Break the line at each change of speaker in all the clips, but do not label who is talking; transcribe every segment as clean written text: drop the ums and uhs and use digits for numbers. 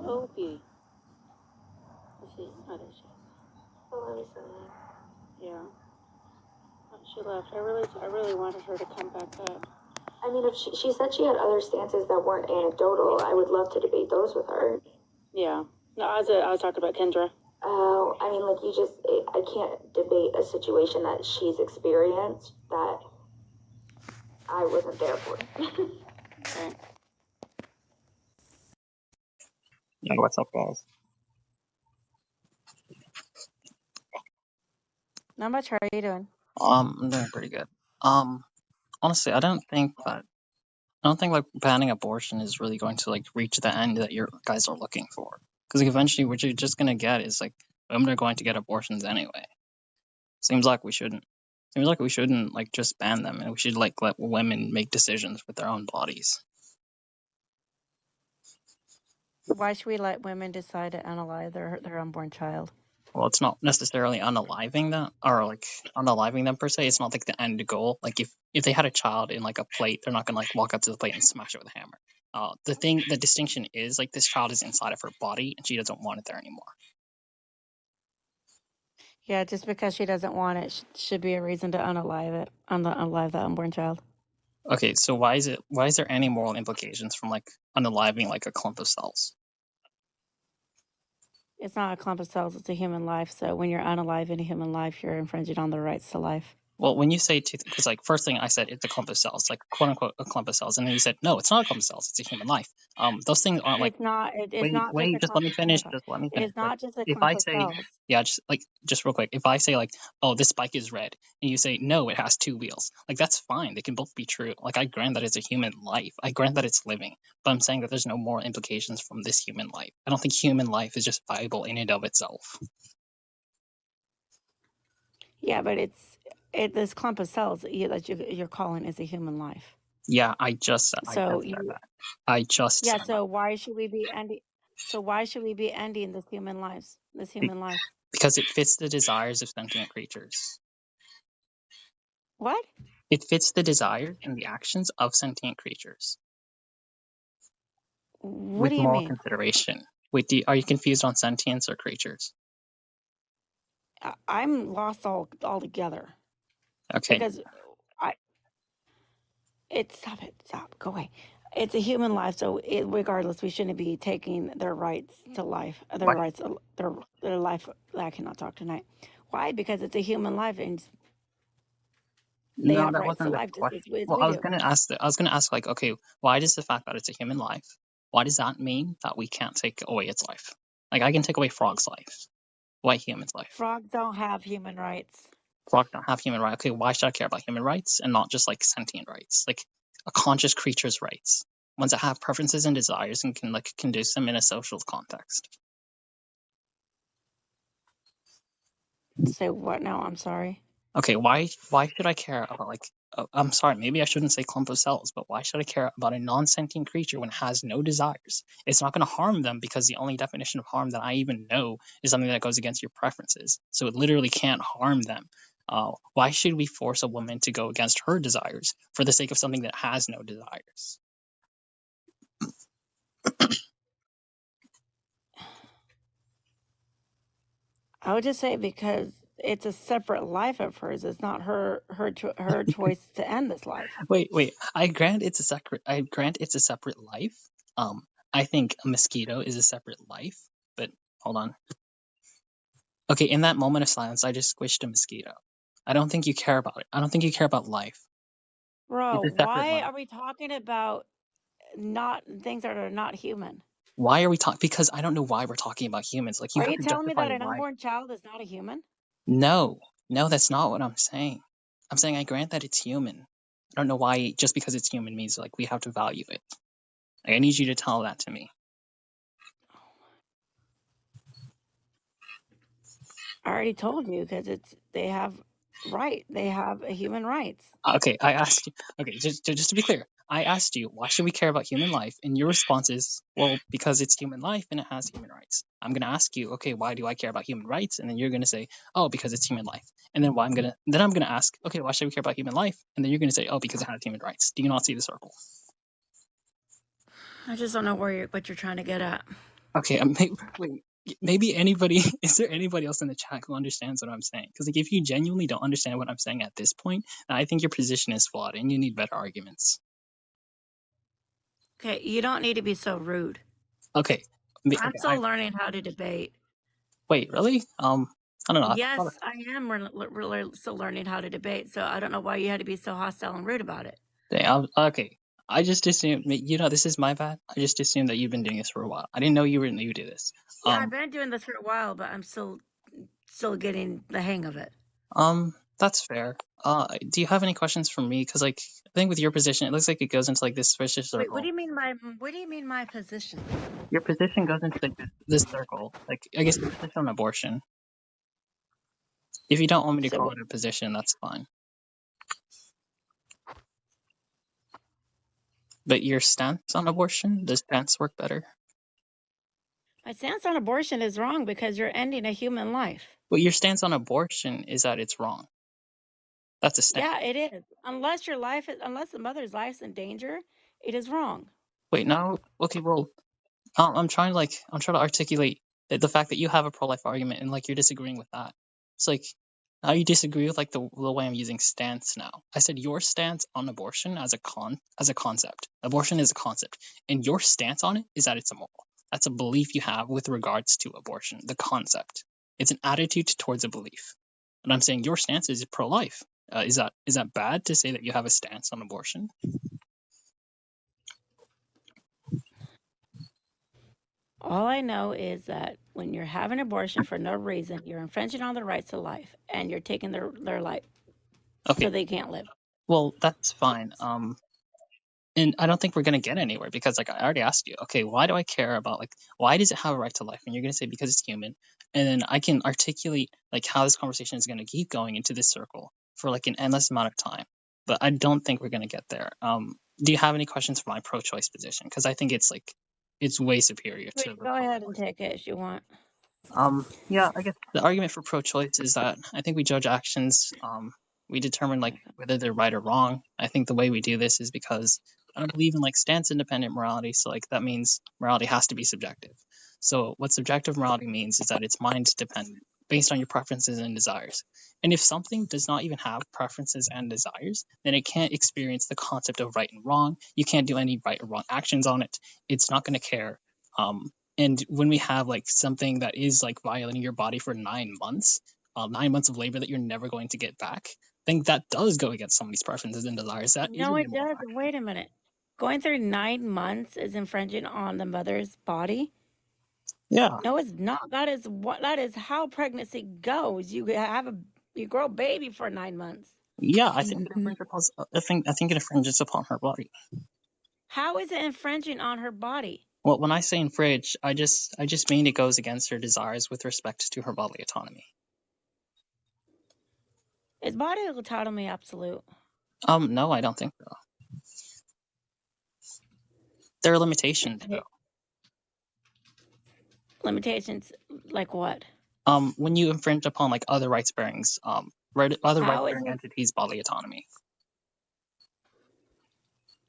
Opie. Let's see. Oh, there she is.
Hello,
Yeah. Oh, she left. I really wanted her to come back up.
I mean, if she said she had other stances that weren't anecdotal, I would love to debate those with her.
Yeah. No, I was talking about Kendra.
Oh, I mean, like, I can't debate a situation that she's experienced that I wasn't there for.
Okay.
Yeah, what's up, guys?
Not much. How are you doing?
I'm doing pretty good. Honestly, I don't think like banning abortion is really going to like reach the end that you guys are looking for. Because eventually, what you're just gonna get is like women are going to get abortions anyway. Seems like we shouldn't. Seems like we shouldn't like just ban them, and we should like let women make decisions with their own bodies.
Why should we let women decide to unalive their unborn child?
Well, it's not necessarily unaliving them or like unaliving them per se. It's not like the end goal. Like if they had a child in like a plate, they're not gonna like walk up to the plate and smash it with a hammer. The distinction is like this child is inside of her body and she doesn't want it there anymore.
Yeah, just because she doesn't want it should be a reason to unalive the unborn child.
Okay, so why is there any moral implications from like unaliving like a clump of cells?
It's not a clump of cells, it's a human life. So when you're unaliving a human life, you're infringing on the rights to life.
Well, when you say because like first thing I said it's a clump of cells, like quote unquote a clump of cells, and then you said no, it's not a clump of cells, it's a human life. Those things aren't like
It's not. It's
wait,
not just a
just let
clump.
me
Oh my
finish.
god!
Just let me finish.
It's
Like
not just a
if
clump
I
of
say
cells.
yeah, just real quick, if I say like oh this bike is red, and you say no, it has two wheels, like that's fine. They can both be true. Like I grant that it's a human life. I grant that it's living, but I'm saying that there's no moral implications from this human life. I don't think human life is just viable in and of itself.
Yeah, but this clump of cells that you're calling is a human life.
Yeah, I just said that. I just
yeah.
said
So why should we be ending? So why should we be ending this human life?
because it fits the desires of sentient creatures.
What?
It fits the desires and the actions of sentient creatures.
What
With
do you
moral
mean?
consideration. Are you confused on sentience or creatures?
I'm lost altogether.
Okay.
Because stop, go away. It's a human life, so regardless, we shouldn't be taking their rights to life, their rights, their life. I cannot talk tonight. Why? Because it's a human life, and they have rights to life just as we do.
I was gonna ask like, okay, why does the fact that it's a human life, why does that mean that we can't take away its life? Like I can take away frog's life. Why human's life?
Frogs don't have human rights.
Frogs don't have human rights. Okay, why should I care about human rights and not just like sentient rights? Like a conscious creature's rights. Ones that have preferences and desires and can like conduce them in a social context.
Say what now? I'm sorry.
Okay, why should I care about like I'm sorry, maybe I shouldn't say clump of cells, but why should I care about a non-sentient creature when it has no desires? It's not going to harm them because the only definition of harm that I even know is something that goes against your preferences. So it literally can't harm them. Why should we force a woman to go against her desires for the sake of something that has no desires?
I would just say because it's a separate life of hers. It's not her choice to end this life.
Wait. I grant it's a separate life. I think a mosquito is a separate life, but hold on. Okay, in that moment of silence, I just squished a mosquito. I don't think you care about it. I don't think you care about life.
Bro, why are we talking about not things that are not human?
Why are we talking? Because I don't know why we're talking about humans. Like you
are
have
you
to
telling me
justify
that an
why.
unborn child is not a human?
No, that's not what I'm saying. I'm saying I grant that it's human. I don't know why just because it's human means like we have to value it. Like, I need you to tell that to me.
I already told you because they have human rights.
Okay, I asked you. Okay, just to be clear, I asked you why should we care about human life, and your response is well because it's human life and it has human rights. I'm gonna ask you, okay, why do I care about human rights? And then you're gonna say, oh, because it's human life. And then I'm gonna ask, okay, why should we care about human life? And then you're gonna say, oh, because it has human rights. Do you not see the circle?
I just don't know what you're trying to get at.
Okay, wait. Maybe anybody is there anybody else in the chat who understands what I'm saying? Because like, if you genuinely don't understand what I'm saying at this point, then I think your position is flawed and you need better arguments.
Okay, you don't need to be so rude.
Okay.
I'm still learning how to debate.
Wait, really? I don't know.
Yes, I am still learning how to debate, so I don't know why you had to be so hostile and rude about it.
Okay. I just assumed, this is my bad. I just assumed that you've been doing this for a while. I didn't know you were new to this.
Yeah, I've been doing this for a while, but I'm still getting the hang of it.
That's fair. Do you have any questions for me? Because like, I think with your position, it looks like it goes into like this vicious circle.
Wait, what do you mean my position?
Your position goes into like this circle. Like, I guess your position on abortion. If you don't want me to call it a position, that's fine. But your stance on abortion, does stance work better?
My stance on abortion is wrong because you're ending a human life.
Well, your stance on abortion is that it's wrong. That's a stance.
Yeah, it is. Unless the mother's life's in danger, it is wrong.
Wait, no. Okay, well, I'm trying to articulate the fact that you have a pro-life argument and like you're disagreeing with that. It's like now you disagree with like the way I'm using stance now. I said your stance on abortion as a concept. Abortion is a concept, and your stance on it is that it's immoral. That's a belief you have with regards to abortion. The concept. It's an attitude towards a belief. And I'm saying your stance is pro-life. Is that bad to say that you have a stance on abortion?
All I know is that when you're having abortion for no reason, you're infringing on their rights to life and you're taking their life
Okay.
so they can't live.
Well, that's fine. And I don't think we're gonna get anywhere because like I already asked you, okay, why do I care about like why does it have a right to life? And you're gonna say because it's human. And then I can articulate like how this conversation is gonna keep going into this circle for like an endless amount of time. But I don't think we're gonna get there. Do you have any questions for my pro-choice position? Because I think it's way superior to
Go ahead and take it if you want.
Yeah, I guess the argument for pro-choice is that I think we judge actions. We determine like whether they're right or wrong. I think the way we do this is because I don't believe in like stance-independent morality. So like that means morality has to be subjective. So what subjective morality means is that it's mind-dependent, based on your preferences and desires. And if something does not even have preferences and desires, then it can't experience the concept of right and wrong. You can't do any right or wrong actions on it. It's not going to care. And when we have like something that is like violating your body for 9 months, 9 months of labor that you're never going to get back, I think that does go against somebody's preferences and desires. That
No, it doesn't. Wait a minute. Going through 9 months is infringing on the mother's body?
Yeah.
No, it's not. That is how pregnancy goes. You grow a baby for 9 months.
Yeah, I think it infringes upon her body.
How is it infringing on her body?
Well, when I say infringe, I just mean it goes against her desires with respect to her bodily autonomy.
Is bodily autonomy absolute?
No, I don't think so. There are limitations though.
Limitations like what?
When you infringe upon like other rights bearings, other rights bearing entities' bodily autonomy.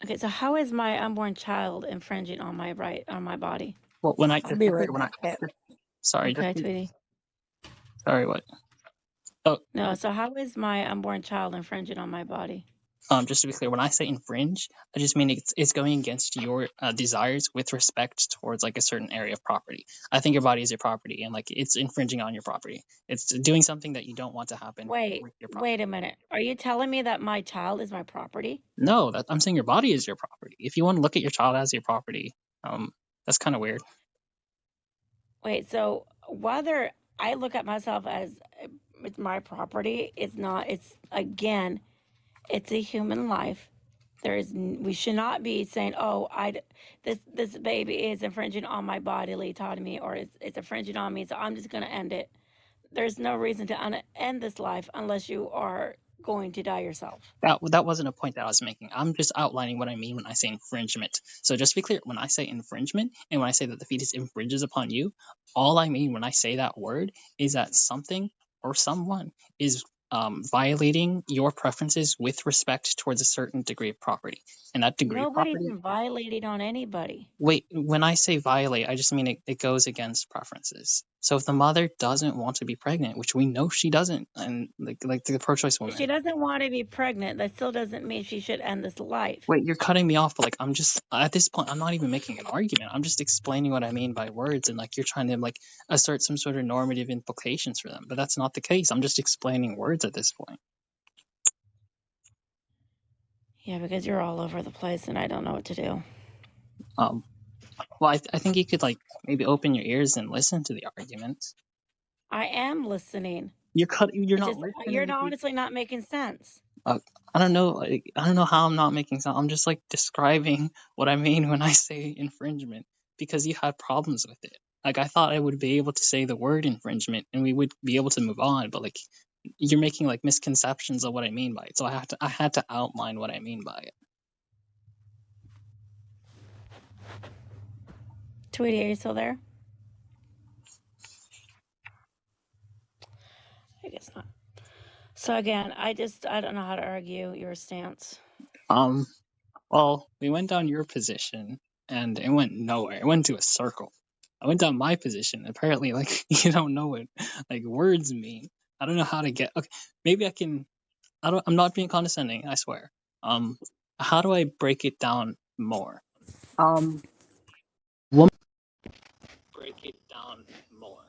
Okay, so how is my unborn child infringing on my body?
Well,
I'll be right back.
Sorry.
Okay, sweetie.
Sorry, what? Oh.
No, so how is my unborn child infringing on my body?
Just to be clear, when I say infringe, I just mean it's going against your desires with respect towards like a certain area of property. I think your body is your property, and like it's infringing on your property. It's doing something that you don't want to happen.
Wait a minute. Are you telling me that my child is my property?
No, I'm saying your body is your property. If you want to look at your child as your property, that's kind of weird.
Wait, so whether I look at myself as it's my property, it's not. It's again, it's a human life. We should not be saying, "Oh, this baby is infringing on my bodily autonomy, or it's infringing on me, so I'm just going to end it." There's no reason to end this life unless you are going to die yourself.
That wasn't a point that I was making. I'm just outlining what I mean when I say infringement. So just to be clear, when I say infringement and when I say that the fetus infringes upon you, all I mean when I say that word is that something or someone is violating your preferences with respect towards a certain degree of property, and that degree of
Nobody's
property.
been violating on anybody.
Wait, when I say violate, I just mean it goes against preferences. So if the mother doesn't want to be pregnant, which we know she doesn't, and like the pro-choice
If she
woman.
doesn't want to be pregnant, that still doesn't mean she should end this life.
Wait, you're cutting me off, but like I'm just at this point, I'm not even making an argument. I'm just explaining what I mean by words, and like you're trying to like assert some sort of normative implications for them, but that's not the case. I'm just explaining words at this point.
Yeah, because you're all over the place and I don't know what to do.
Um, well, I think you could like maybe open your ears and listen to the arguments.
I am listening.
You're
It's
not
just you're
listening if you.
honestly not making sense.
I don't know. Like, I don't know how I'm not making sense. I'm just like describing what I mean when I say infringement because you had problems with it. Like I thought I would be able to say the word infringement and we would be able to move on, but like you're making like misconceptions of what I mean by it. So I had to outline what I mean by it.
Tweety, are you still there? I guess not. So again, I don't know how to argue your stance.
Well, we went down your position and it went nowhere. It went to a circle. I went down my position. Apparently, like you don't know what like words mean. I don't know how to get. Okay, maybe I can. I'm not being condescending. I swear. Um, how do I break it down more? Woman. Break it down more.